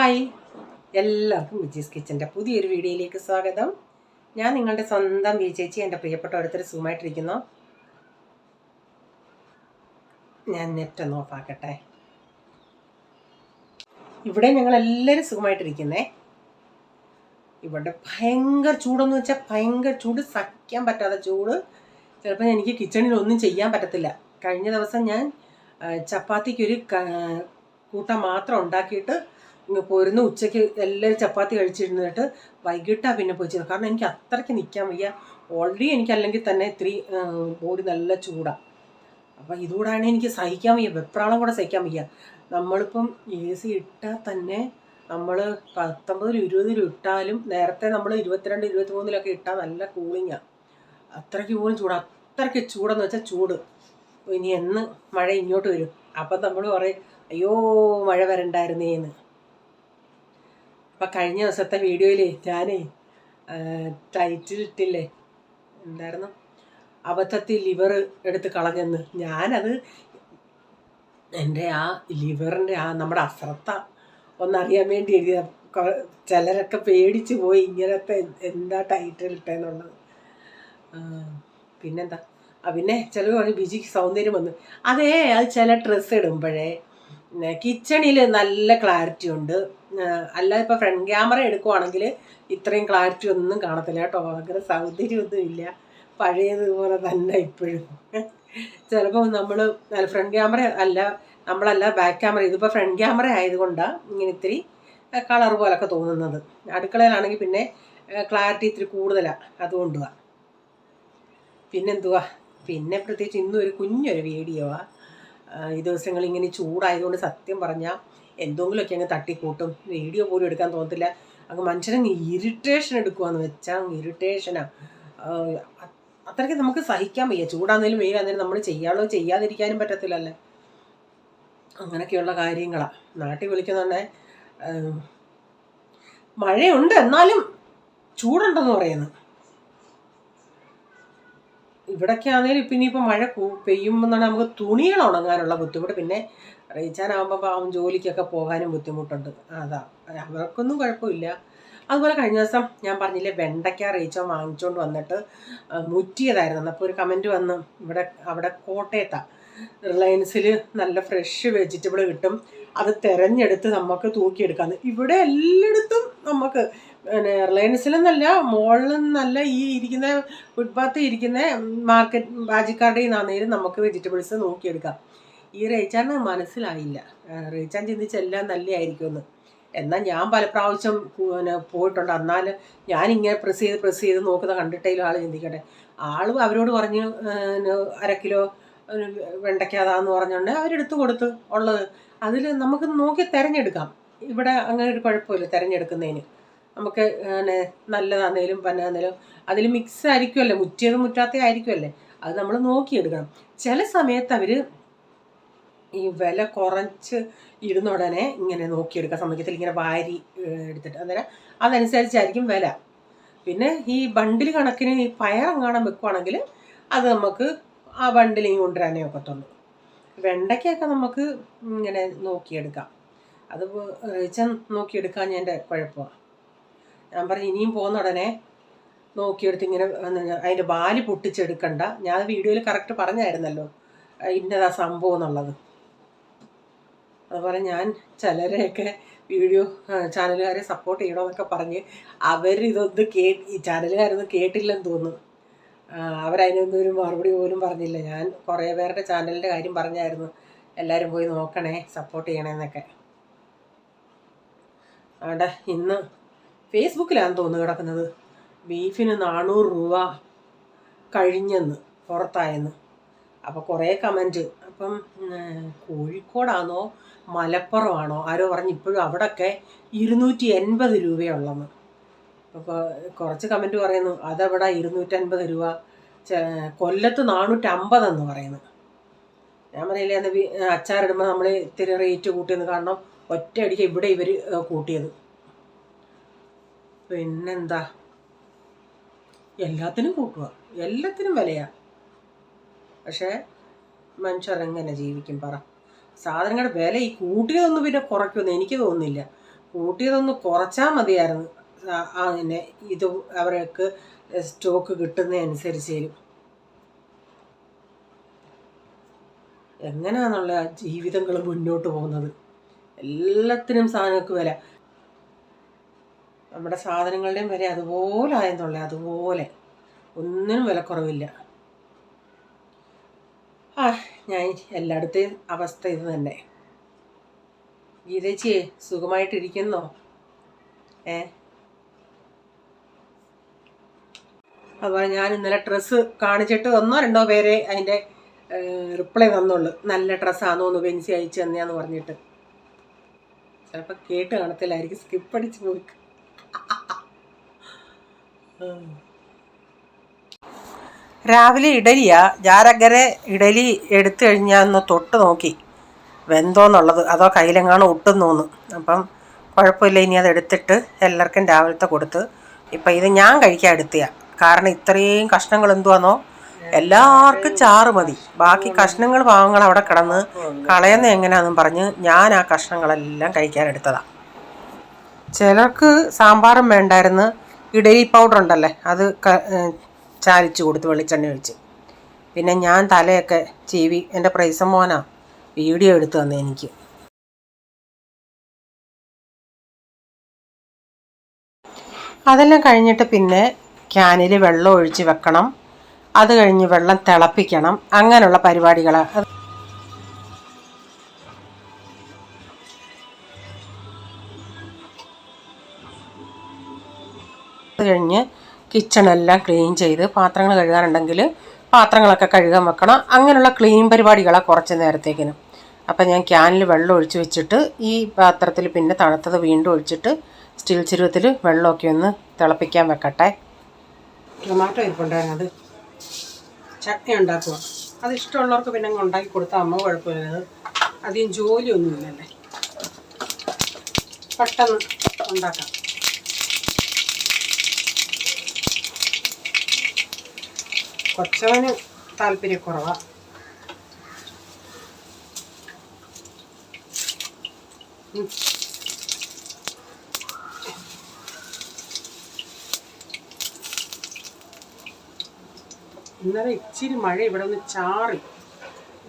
Hi, എല്ലാവർക്കും വിജീസ് കിച്ചൻ്റെ പുതിയൊരു വീഡിയോയിലേക്ക് സ്വാഗതം. ഞാൻ നിങ്ങളുടെ സ്വന്തം ചേച്ചി. എൻ്റെ പ്രിയപ്പെട്ട ഓരോരുത്തർ സുഖമായിട്ടിരിക്കുന്നു. ഞാൻ നെറ്റ് ഒന്ന് ഓഫാക്കട്ടെ. ഇവിടെ ഞങ്ങളെല്ലാവരും സുഖമായിട്ടിരിക്കുന്നേ. ഇവിടെ ഭയങ്കര ചൂടെന്ന് വെച്ചാൽ ഭയങ്കര ചൂട്, സഹിക്കാൻ പറ്റാത്ത ചൂട്. ചിലപ്പോൾ എനിക്ക് കിച്ചണിൽ ഒന്നും ചെയ്യാൻ പറ്റത്തില്ല. കഴിഞ്ഞ ദിവസം ഞാൻ ചപ്പാത്തിക്കൊരു കൂട്ടം മാത്രം ഉണ്ടാക്കിയിട്ട് പോരുന്നു. ഉച്ചയ്ക്ക് എല്ലാവരും ചപ്പാത്തി കഴിച്ചിരുന്നിട്ട് വൈകിട്ടാണ് പിന്നെ പോയി ചെയ്തത്. കാരണം എനിക്ക് അത്രയ്ക്ക് നിൽക്കാൻ വയ്യ. ഓൾറെഡി എനിക്കല്ലെങ്കിൽ തന്നെ ഇത്തിരി ബോഡി നല്ല ചൂടാണ്. അപ്പോൾ ഇതുകൂടാണ് എനിക്ക് സഹിക്കാൻ വയ്യ, വെപ്രാളം കൂടെ സഹിക്കാൻ വയ്യ. നമ്മളിപ്പം AC ഇട്ടാൽ തന്നെ നമ്മൾ 19-20 ഇട്ടാലും നേരത്തെ നമ്മൾ 22-23 ഇട്ടാൽ നല്ല കൂളിങ്ങാണ്. അത്രയ്ക്ക് പോലും ചൂടാണ്. അത്രയ്ക്ക് ചൂടെന്ന് വെച്ചാൽ ചൂട്. ഇനി എന്ന് മഴ ഇങ്ങോട്ട് വരും. അപ്പം നമ്മൾ പറയും അയ്യോ മഴ വരണ്ടായിരുന്നേന്ന്. അപ്പം കഴിഞ്ഞ ദിവസത്തെ വീഡിയോയിൽ ഞാൻ ടൈറ്റിൽ ഇട്ടില്ലേ, എന്തായിരുന്നു, അബദ്ധത്തിൽ ലിവർ എടുത്ത് കളഞ്ഞെന്ന്. ഞാനത് എൻ്റെ ആ ലിവറിൻ്റെ നമ്മുടെ അശ്രദ്ധ ഒന്നറിയാൻ വേണ്ടി എഴുതിയ. ചിലരൊക്കെ പേടിച്ച് പോയി ഇങ്ങനത്തെ എന്താ ടൈറ്റിൽ ഇട്ടെന്നുള്ളത്. പിന്നെന്താ, പിന്നെ ചിലർ പറഞ്ഞ് ബിജിക്ക് സൗന്ദര്യം വന്നു. അതേ, അത് ചില ഡ്രസ്സ് ഇടുമ്പോഴേ കിച്ചണിൽ നല്ല ക്ലാരിറ്റി ഉണ്ട്. അല്ലാതെ ഇപ്പോൾ ഫ്രണ്ട് ക്യാമറ എടുക്കുവാണെങ്കിൽ ഇത്രയും ക്ലാരിറ്റി ഒന്നും കാണത്തില്ല കേട്ടോ. അങ്ങനെ സൗന്ദര്യമൊന്നും ഇല്ല, പഴയതുപോലെ തന്നെ ഇപ്പോഴും. ചിലപ്പോൾ നമ്മൾ ഫ്രണ്ട് ക്യാമറ അല്ല, നമ്മളല്ല ബാക്ക് ക്യാമറ. ഇതിപ്പോൾ ഫ്രണ്ട് ക്യാമറ ആയതുകൊണ്ടാണ് ഇങ്ങനെ ഇത്തിരി കളർ പോലൊക്കെ തോന്നുന്നത്. അടുക്കളയിലാണെങ്കിൽ പിന്നെ ക്ലാരിറ്റി ഇത്തിരി കൂടുതലാണ്, അതുകൊണ്ടുവാ. പിന്നെന്തുവാ, പിന്നെ പ്രത്യേകിച്ച് ഇന്നും ഒരു കുഞ്ഞൊരു വീഡിയോവാണ്. ഈ ദിവസങ്ങൾ ഇങ്ങനെ ചൂടായതുകൊണ്ട് സത്യം പറഞ്ഞാൽ എന്തെങ്കിലുമൊക്കെ അങ്ങ് തട്ടിക്കൂട്ടും. വീഡിയോ പോലും എടുക്കാൻ തോന്നത്തില്ല. അങ്ങ് മനുഷ്യനങ്ങ് ഇറിറ്റേഷൻ എടുക്കുവാന്ന് വെച്ചാൽ ഇറിറ്റേഷനാണ്. അത്രയ്ക്ക് നമുക്ക് സഹിക്കാൻ വയ്യ. ചൂടാന്നേലും വെയിലാന്നേലും നമ്മൾ ചെയ്യാതിരിക്കാനും പറ്റത്തില്ലല്ലേ. അങ്ങനെയൊക്കെയുള്ള കാര്യങ്ങളാണ്. നാട്ടിൽ വിളിക്കുന്നുണ്ടേ മഴയുണ്ട് എന്നാലും ചൂടുണ്ടെന്ന് പറയുന്നു. ഇവിടൊക്കെ ആണെങ്കിലും ഇപ്പം ഇനിയിപ്പോൾ മഴ പെയ്യുമ്പോഴാണ് നമുക്ക് തുണികൾ ഉണങ്ങാനുള്ള ബുദ്ധിമുട്ട്. പിന്നെ റീച്ചാനാകുമ്പോൾ പാവം ജോലിക്കൊക്കെ പോകാനും ബുദ്ധിമുട്ടുണ്ട്. അതാ, അവർക്കൊന്നും കുഴപ്പമില്ല. അതുപോലെ കഴിഞ്ഞ ദിവസം ഞാൻ പറഞ്ഞില്ലേ, വെണ്ടയ്ക്ക റീച്ചോ വാങ്ങിച്ചുകൊണ്ട് വന്നിട്ട് മുറ്റിയതായിരുന്നു. അപ്പോൾ ഒരു കമൻറ്റ് വന്ന്, അവിടെ കോട്ടയത്താണ് റിലയൻസിൽ നല്ല ഫ്രഷ് വെജിറ്റബിൾ കിട്ടും, അത് തിരഞ്ഞെടുത്ത് നമുക്ക് തൂക്കിയെടുക്കാമെന്ന്. ഇവിടെ എല്ലായിടത്തും നമുക്ക് പിന്നെ റിലയൻസിലെന്നല്ല, മോളിൽ നിന്നല്ല, ഈ ഇരിക്കുന്ന ഫുട്പാത്ത് ഇരിക്കുന്ന മാർക്കറ്റ് ബാജിക്കാരുടെ നിന്നാണെങ്കിലും നമുക്ക് വെജിറ്റബിൾസ് നോക്കിയെടുക്കാം. ഈ റേച്ചാണ് മനസ്സിലായില്ല. റേച്ചാൻ ചിന്തിച്ചെല്ലാം നല്ലതായിരിക്കുമെന്ന്. എന്നാൽ ഞാൻ പല പ്രാവശ്യം പോയിട്ടുണ്ട്. എന്നാൽ ഞാനിങ്ങനെ പ്രസ് ചെയ്ത് നോക്കുന്ന കണ്ടിട്ടേലും ആൾ ചിന്തിക്കട്ടെ. ആൾ അവരോട് പറഞ്ഞ് 1/2 കിലോ വെണ്ടയ്ക്കാതാന്ന് പറഞ്ഞുകൊണ്ട് അവരെടുത്ത് കൊടുത്ത് ഉള്ളത്. അതിൽ നമുക്ക് നോക്കി തിരഞ്ഞെടുക്കാം. ഇവിടെ അങ്ങനെ ഒരു കുഴപ്പമില്ല തിരഞ്ഞെടുക്കുന്നതിന്. നമുക്ക് നല്ലതാന്നേലും പന്നാന്നേലും അതിൽ മിക്സ് ആയിരിക്കുമല്ലേ, മുറ്റിയതും മുറ്റാത്തതും ആയിരിക്കുമല്ലേ, അത് നമ്മൾ നോക്കിയെടുക്കണം. ചില സമയത്ത് അവർ ഈ വില കുറച്ച് ഇരുന്ന ഉടനെ ഇങ്ങനെ നോക്കിയെടുക്കാൻ സമ്മതിക്കത്തിൽ, ഇങ്ങനെ വാരി എടുത്തിട്ട് അന്നേരം അതനുസരിച്ചായിരിക്കും വില. പിന്നെ ഈ ബണ്ടിൽ കണക്കിന് ഈ പയറെങ്ങാണം വെക്കുവാണെങ്കിൽ അത് നമുക്ക് ആ ബണ്ടിൽ കൊണ്ടുവരാനേ ഒക്കത്തുള്ളൂ. വെണ്ടയ്ക്കൊക്കെ നമുക്ക് ഇങ്ങനെ നോക്കിയെടുക്കാം. അത് നോക്കിയെടുക്കാൻ എൻ്റെ കുഴപ്പമാണ്. ഞാൻ പറഞ്ഞു ഇനിയും പോകുന്ന ഉടനെ നോക്കിയെടുത്ത് ഇങ്ങനെ അതിൻ്റെ വാല് പൊട്ടിച്ചെടുക്കണ്ട. ഞാൻ വീഡിയോയിൽ കറക്റ്റ് പറഞ്ഞായിരുന്നല്ലോ ഇന്നതാ സംഭവം എന്നുള്ളത്. അതുപോലെ ഞാൻ ചിലരെയൊക്കെ വീഡിയോ ചാനലുകാരെ സപ്പോർട്ട് ചെയ്യണമെന്നൊക്കെ പറഞ്ഞ് അവരിതൊന്ന് ഈ ചാനലുകാരൊന്നും കേട്ടില്ലെന്ന് തോന്നുന്നു. അവരതിനൊന്നും ഒരു മറുപടി പോലും പറഞ്ഞില്ല. ഞാൻ കുറേ പേരുടെ ചാനലിൻ്റെ കാര്യം പറഞ്ഞായിരുന്നു, എല്ലാവരും പോയി നോക്കണേ, സപ്പോർട്ട് ചെയ്യണമെന്നൊക്കെ. അവിടെ ഇന്ന് ഫേസ്ബുക്കിലാണ് തോന്നുന്നു കിടക്കുന്നത്, ബീഫിന് 400 രൂപ കഴിഞ്ഞെന്ന്, പുറത്തായെന്ന്. അപ്പോൾ കുറേ കമൻറ്റ്. അപ്പം കോഴിക്കോടാണോ മലപ്പുറമാണോ ആരോ പറഞ്ഞ് ഇപ്പോഴും അവിടെയൊക്കെ 280 രൂപയുള്ളെന്ന്. അപ്പോൾ കുറച്ച് കമൻറ്റ് പറയുന്നു അതവിടെ 250 രൂപ, കൊല്ലത്ത് 450 എന്ന് പറയുന്നു. ഞാൻ പറയില്ലേ, അന്ന് അച്ചാറിടുമ്പോൾ നമ്മൾ ഇത്തിരി റേറ്റ് കൂട്ടിയെന്ന്. കാരണം ഒറ്റയടിക്ക് ഇവിടെ ഇവർ കൂട്ടിയത്. പിന്നെന്താ, എല്ലാത്തിനും കൂട്ടുക, എല്ലാത്തിനും വിലയാണ്. പക്ഷേ മനുഷ്യരെങ്ങനെ ജീവിക്കും പറ? സാധനങ്ങളുടെ വില ഈ കൂട്ടിയതൊന്നും പിന്നെ കുറയ്ക്കുമെന്ന് എനിക്ക് തോന്നുന്നില്ല. കൂട്ടിയതൊന്ന് കുറച്ചാൽ മതിയായിരുന്നു. അങ്ങനെ ഇത് അവർക്ക് സ്റ്റോക്ക് കിട്ടുന്നതനുസരിച്ചേലും എങ്ങനെയാണെന്നുള്ള ജീവിതങ്ങൾ മുന്നോട്ട് പോകുന്നത്. എല്ലാത്തിനും സാധനങ്ങൾക്ക് വില, നമ്മുടെ സാധനങ്ങളുടെയും വില അതുപോലെ ആയെന്നുള്ള, അതുപോലെ ഒന്നിനും വിലക്കുറവില്ല. ഞാൻ എല്ലായിടത്തെയും അവസ്ഥ ഇത് തന്നെ. ഗീതേച്ചിയെ സുഖമായിട്ടിരിക്കുന്നോ? അതുപോലെ ഞാൻ ഇന്നലെ ഡ്രസ്സ് കാണിച്ചിട്ട് 1-2 പേരെ അതിൻ്റെ റിപ്ലൈ തന്നുള്ളൂ. നല്ല ഡ്രസ്സാണോ എന്ന് ബെൻസി അയച്ചു തന്നെയാന്ന് പറഞ്ഞിട്ട്. ചിലപ്പോൾ കേട്ട് കാണത്തില്ലായിരിക്കും, സ്കിപ്പ് അടിച്ച് പോയി. രാവിലെ ഇഡലിയാ. ഞാനങ്ങനെ ഇഡലി എടുത്തു കഴിഞ്ഞാൽ ഒന്ന് തൊട്ട് നോക്കി വെന്തോന്നുള്ളത്, അതോ കയ്യിലെങ്ങാനും ഒട്ടുന്നോന്ന്. അപ്പം കുഴപ്പമില്ല, ഇനി അതെടുത്തിട്ട് എല്ലാവർക്കും രാവിലത്തെ കൊടുത്ത്. ഇപ്പം ഇത് ഞാൻ കഴിക്കാൻ എടുത്തതാണ്. കാരണം ഇത്രയും കഷ്ണങ്ങൾ എന്തുവാന്നോ, എല്ലാവർക്കും ചാറ് മതി. ബാക്കി കഷ്ണങ്ങൾ പാവങ്ങൾ അവിടെ കിടന്ന് കളയുന്ന എങ്ങനെയാണെന്നും പറഞ്ഞ് ഞാൻ ആ കഷ്ണങ്ങളെല്ലാം കഴിക്കാൻ എടുത്തതാണ്. ചിലർക്ക് സാമ്പാറും വേണ്ടായിരുന്നു. ഇഡലി പൗഡർ ഉണ്ടല്ലേ, അത് ചാലിച്ച് കൊടുത്ത് വെളിച്ചെണ്ണ ഒഴിച്ച്. പിന്നെ ഞാൻ തലയൊക്കെ ചീവി, എൻ്റെ പ്രൈസം മോനാ വീഡിയോ എടുത്ത് തന്നെ എനിക്ക്. അതെല്ലാം കഴിഞ്ഞിട്ട് പിന്നെ ക്യാനിൽ വെള്ളം ഒഴിച്ച് വെക്കണം. അത് കഴിഞ്ഞ് വെള്ളം തിളപ്പിക്കണം. അങ്ങനെയുള്ള പരിപാടികളാണ്. അത് കഴിഞ്ഞ് കിച്ചണെല്ലാം ക്ലീൻ ചെയ്ത് പാത്രങ്ങൾ കഴുകാനുണ്ടെങ്കിൽ പാത്രങ്ങളൊക്കെ കഴുകാൻ വെക്കണം. അങ്ങനെയുള്ള ക്ലീൻ പരിപാടികളാണ് കുറച്ച് നേരത്തേക്കിനും. അപ്പം ഞാൻ ക്യാനിൽ വെള്ളം ഒഴിച്ച് വെച്ചിട്ട് ഈ പാത്രത്തിൽ പിന്നെ തണുത്തത് വീണ്ടും ഒഴിച്ചിട്ട് സ്റ്റീൽ ചരുവത്തിൽ വെള്ളമൊക്കെ ഒന്ന് തിളപ്പിക്കാൻ വെക്കട്ടെ. ടൊമാറ്റോ ഇരിപ്പുണ്ടായിരുന്നു, അത് ചട്നി ഉണ്ടാക്കുക. അത് ഇഷ്ടമുള്ളവർക്ക് പിന്നെ അങ്ങ് ഉണ്ടാക്കി കൊടുത്താൽ അമ്മ കുഴപ്പമില്ല. അത് അധികം ജോലിയൊന്നുമില്ലല്ലേ, പെട്ടെന്ന് ഉണ്ടാക്കാം. കൊച്ചവന് താല്പര്യക്കുറവാണ്. ഇന്നലെ ഇച്ചിരി മഴ ഇവിടെ ഒന്ന് ചാറി,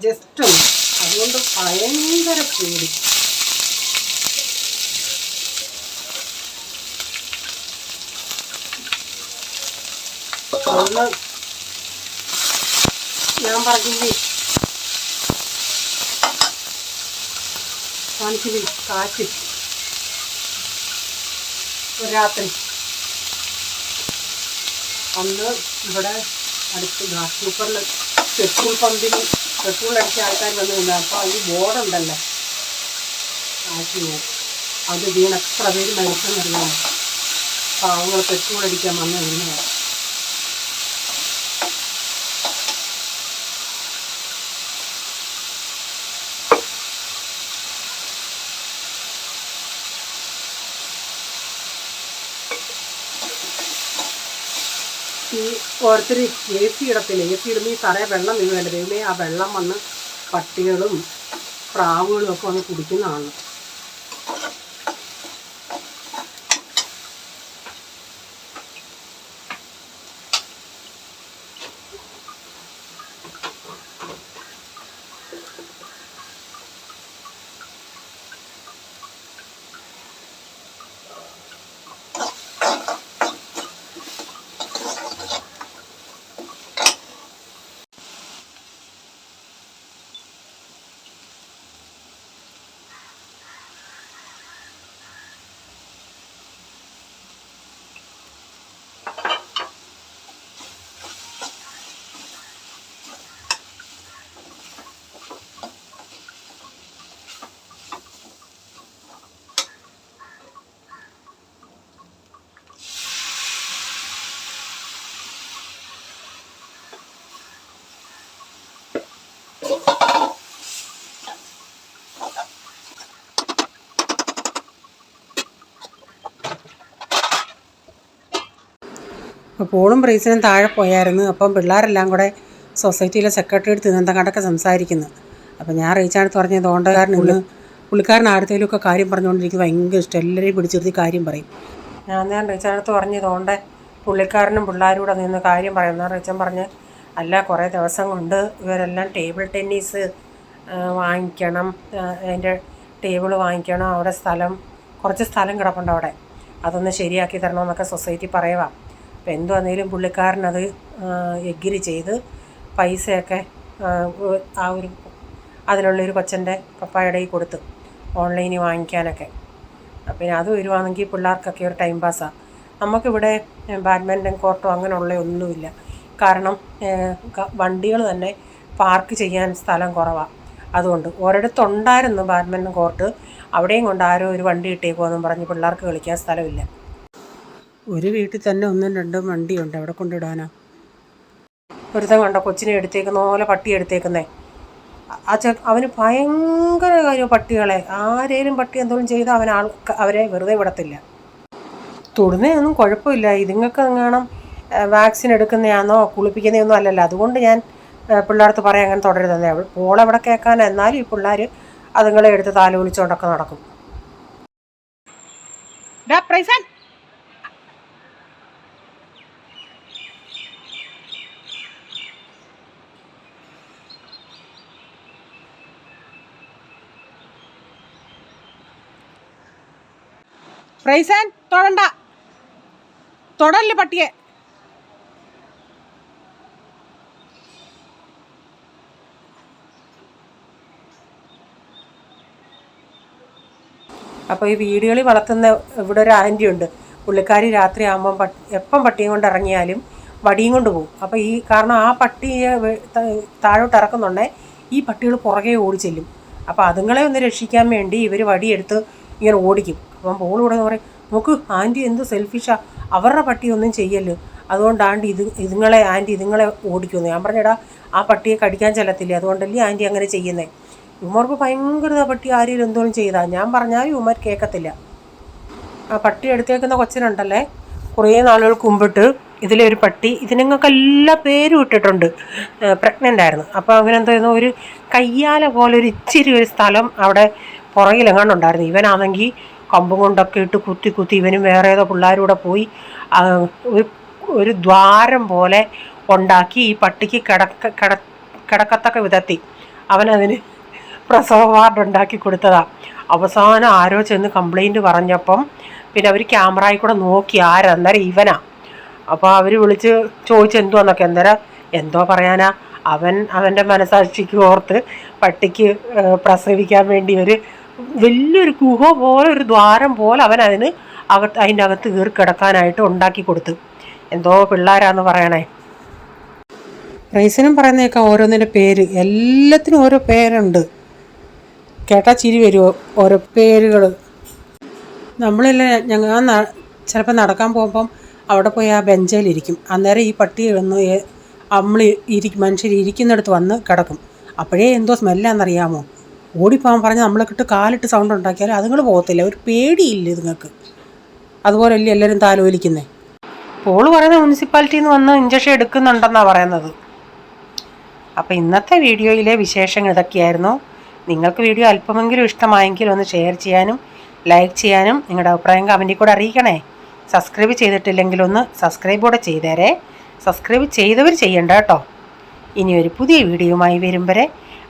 ജസ്റ്റ് ഒന്ന്. അതുകൊണ്ട് ഭയങ്കര പേടി. ഒന്ന് ഞാൻ പറഞ്ഞില്ലേ, കാണിച്ചില്ലേ കാറ്റ് ഒരു രാത്രി. അന്ന് ഇവിടെ അടുത്ത് ഗ്യാസ് കൂപ്പറിൽ പെട്രോൾ പമ്പിൽ പെട്രോൾ അടിച്ച ആൾക്കാർ വന്നു നിന്നു. അപ്പോൾ ഈ ബോർഡുണ്ടല്ലോ കാറ്റ് പോകും, അത് വീണ് എത്ര പേര് മരിച്ചെന്നറിയാമോ? പാവങ്ങൾ പെട്രോൾ അടിക്കാൻ വന്നു നിന്നതാണ്. ഈ ഓരോരുത്തർ AC ഇടത്തില്ല. AC ഇടുമ്പോൾ ഈ തറയെ വെള്ളം വീഴുമല്ലോ. ദൈവമേ, ആ വെള്ളം വന്ന് പട്ടികളും പ്രാവുകളും ഒക്കെ വന്ന് കുടിക്കുന്നതാണ്. അപ്പോൾ പോളും ബ്രേസിനും താഴെ പോയായിരുന്നു. അപ്പം പിള്ളേരെല്ലാം കൂടെ സൊസൈറ്റിയിലെ സെക്രട്ടറി അടുത്ത് നിന്നെന്താ കണ്ടൊക്കെ സംസാരിക്കുന്നു. അപ്പം ഞാൻ റീച്ചാടുത്ത് പറഞ്ഞത് ഓണ്ടക്കാരൻ ഇന്ന് പുള്ളിക്കാരൻ ആരുടെയിലൊക്കെ കാര്യം പറഞ്ഞുകൊണ്ടിരിക്കുന്നത് ഭയങ്കര ഇഷ്ടം. എല്ലാവരെയും പിടിച്ചിരുത്തി കാര്യം പറയും. ഞാൻ റിച്ചാനടുത്ത് പറഞ്ഞതുകൊണ്ട് പുള്ളിക്കാരനും പിള്ളേരും കൂടെ നിന്ന് കാര്യം പറയുന്ന റിച്ചൻ പറഞ്ഞ് അല്ല കുറേ ദിവസം കൊണ്ട് ഇവരെല്ലാം ടേബിൾ ടെന്നീസ് വാങ്ങിക്കണം, അതിൻ്റെ ടേബിൾ വാങ്ങിക്കണം, അവിടെ കുറച്ച് സ്ഥലം കിടപ്പുണ്ട് അവിടെ, അതൊന്ന് ശരിയാക്കി തരണമെന്നൊക്കെ സൊസൈറ്റി പറയുക. അപ്പോൾ എന്തുവന്നേലും പുള്ളിക്കാരനത് എഗ്രി ചെയ്ത് പൈസയൊക്കെ അതിലുള്ളൊരു കൊച്ചൻ്റെ പപ്പായുടെ കൊടുത്ത് ഓൺലൈനിൽ വാങ്ങിക്കാനൊക്കെ. പിന്നെ അത് വരുവാണെങ്കിൽ പിള്ളേർക്കൊക്കെ ഒരു ടൈം പാസ്സാണ്. നമുക്കിവിടെ ബാഡ്മിൻ്റൺ കോർട്ടോ അങ്ങനെയുള്ള ഒന്നുമില്ല. കാരണം വണ്ടികൾ തന്നെ പാർക്ക് ചെയ്യാൻ സ്ഥലം കുറവാണ്. അതുകൊണ്ട് ഒരിടത്തുണ്ടായിരുന്നു ബാഡ്മിൻ്റൺ കോർട്ട്, അവിടെയും കൊണ്ട് ആരോ ഒരു വണ്ടി ഇട്ടേക്കുമെന്നും പറഞ്ഞ് പിള്ളേർക്ക് കളിക്കാൻ സ്ഥലമില്ല. ഒരു വീട്ടിൽ തന്നെ 1-2 വണ്ടിയുണ്ട്, അവിടെ കൊണ്ടിടാനാ. ഒരുത്തൻ കണ്ടോ കൊച്ചിനെ എടുത്തേക്കുന്ന പോലെ പട്ടി എടുത്തേക്കുന്നേ. അവന് ഭയങ്കര കാര്യം പട്ടികളെ. ആരേലും പട്ടി എന്തെങ്കിലും ചെയ്താൽ അവരെ വെറുതെ വിടത്തില്ല. തൊടുന്നതൊന്നും കുഴപ്പമില്ല. ഇതുങ്ങൾക്ക് കാണാം വാക്സിൻ എടുക്കുന്നതാണോ കുളിപ്പിക്കുന്നതൊന്നും അല്ലല്ലോ. അതുകൊണ്ട് ഞാൻ പിള്ളേർക്ക് പറയാൻ അങ്ങനെ തുടരുന്നതേ. പോളെവിടെ കേൾക്കാൻ. എന്നാലും ഈ പിള്ളേർ അതുങ്ങളെ എടുത്ത് താലോലിച്ചുകൊണ്ടൊക്കെ നടക്കും. പ്രൈസൻ തൊടല്ലേ പട്ടിയെ. അപ്പോൾ ഈ വീടുകളിൽ വളർത്തുന്ന ഇവിടെ ഒരു ആൻറ്റി ഉണ്ട്. പുള്ളിക്കാരി രാത്രി ആകുമ്പം എപ്പം പട്ടിയും കൊണ്ട് ഇറങ്ങിയാലും വടിയും കൊണ്ട് പോകും. അപ്പോൾ കാരണം ആ പട്ടിയെ താഴോട്ട് ഇറക്കുന്നുണ്ടേ ഈ പട്ടികൾ പുറകെ ഓടി ചെല്ലും. അപ്പോൾ അതുങ്ങളെ ഒന്ന് രക്ഷിക്കാൻ വേണ്ടി ഇവർ വടിയെടുത്ത് ഇങ്ങനെ ഓടിക്കും. അപ്പം പോൾ ഇവിടെ പറയും, നോക്ക് ആൻറ്റി എന്ത് സെൽഫിഷാ, അവരുടെ പട്ടി ഒന്നും ചെയ്യല്ലോ, അതുകൊണ്ടാണ്ട് ഇതുങ്ങളെ ഓടിക്കുന്നു. ഞാൻ പറഞ്ഞെടാ ആ പട്ടിയെ കടിക്കാൻ ചെല്ലത്തില്ലേ, അതുകൊണ്ടല്ലേ ആൻറ്റി അങ്ങനെ ചെയ്യുന്നത്. ഇവർക്ക് ഭയങ്കര പട്ടി ആരെയും എന്തോലും ചെയ്താൽ ഞാൻ പറഞ്ഞാലും ഇവന്മാർ കേൾക്കത്തില്ല. ആ പട്ടി എടുത്തേക്കുന്ന കൊച്ചിനുണ്ടല്ലേ, കുറേ നാളുകൾക്ക് മുമ്പിട്ട് ഇതിലെ ഒരു പട്ടി, ഇതിനങ്ങൾക്ക് എല്ലാ പേരും ഇട്ടിട്ടുണ്ട്, പ്രഗ്നൻ്റ് ആയിരുന്നു. അപ്പോൾ അങ്ങനെ എന്തോ ഒരു കയ്യാല പോലെ ഒരു ഇച്ചിരി ഒരു സ്ഥലം അവിടെ പുറകിലെങ്ങാണ്ടുണ്ടായിരുന്നു. ഇവനാണെങ്കിൽ കമ്പും കൊണ്ടൊക്കെ ഇട്ട് കുത്തി ഇവനും വേറെ ഏതോ പിള്ളേരൂടെ പോയി ഒരു ദ്വാരം പോലെ ഉണ്ടാക്കി ഈ പട്ടിക്ക് കിടക്കത്തക്ക വിധത്തി അവനതിന് പ്രസവ വാർഡ് ഉണ്ടാക്കി കൊടുത്തതാണ്. അവസാനം ആരോ ചെന്ന് കംപ്ലൈൻറ്റ് പറഞ്ഞപ്പം പിന്നെ അവർ ക്യാമറയിൽ കൂടെ നോക്കി അന്നേരം ഇവനാ. അപ്പോൾ അവർ വിളിച്ച് ചോദിച്ചു എന്തുവാന്നൊക്കെ. എന്തോ പറയാനാ, അവൻ്റെ മനസാക്ഷിക്ക് ഓർത്ത് പട്ടിക്ക് പ്രസവിക്കാൻ വേണ്ടി ഒരു വലിയൊരു ഗുഹ പോലെ ഒരു ദ്വാരം പോലെ അതിൻ്റെ അകത്ത് കയറി കിടക്കാനായിട്ട് ഉണ്ടാക്കി കൊടുത്തു. എന്തോ പിള്ളേരാന്ന് പറയണേ. പ്രൈസിനും പറയുന്നേക്കാം ഓരോന്നിൻ്റെ പേര്, എല്ലാത്തിനും ഓരോ പേരുണ്ട്. കേട്ടാൽ ചിരി വരുമോ ഓരോ പേരുകൾ. ഞാൻ ചിലപ്പോൾ നടക്കാൻ പോകുമ്പം അവിടെ പോയി ആ ബെഞ്ചയിലിരിക്കും. അന്നേരം ഈ പട്ടി മനുഷ്യർ ഇരിക്കുന്നിടത്ത് വന്ന് കിടക്കും. അപ്പോഴേ എന്തോ സ്മെല്ലാണെന്നറിയാമോ. ഓടിപ്പോകാൻ പറഞ്ഞാൽ നമ്മളെക്കിട്ട് കാലിട്ട് സൗണ്ട് ഉണ്ടാക്കിയാലും അതുങ്ങൾ പോകത്തില്ല. ഒരു പേടിയില്ല ഇതുങ്ങൾക്ക്. അതുപോലെയല്ലേ എല്ലാവരും താലോലിക്കുന്നത്. പോള് പറയുന്നത് മുനിസിപ്പാലിറ്റിയിൽ നിന്ന് വന്ന് ഇഞ്ചക്ഷൻ എടുക്കുന്നുണ്ടെന്നാണ് പറയുന്നത്. അപ്പോൾ ഇന്നത്തെ വീഡിയോയിലെ വിശേഷങ്ങൾ ഇതൊക്കെയായിരുന്നു. നിങ്ങൾക്ക് വീഡിയോ അല്പമെങ്കിലും ഇഷ്ടമായെങ്കിൽ ഒന്ന് ഷെയർ ചെയ്യാനും ലൈക്ക് ചെയ്യാനും നിങ്ങളുടെ അഭിപ്രായം കമൻറ്റിൽ കൂടെ അറിയിക്കണേ. സബ്സ്ക്രൈബ് ചെയ്തിട്ടില്ലെങ്കിൽ ഒന്ന് സബ്സ്ക്രൈബ് കൂടെ ചെയ്തേരെ. സബ്സ്ക്രൈബ് ചെയ്തവർ ചെയ്യണ്ട കേട്ടോ. ഇനി ഒരു പുതിയ വീഡിയോയുമായി വരും വരെ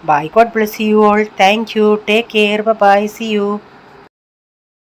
bye. God bless you all. Thank you. Take care. Bye. See U.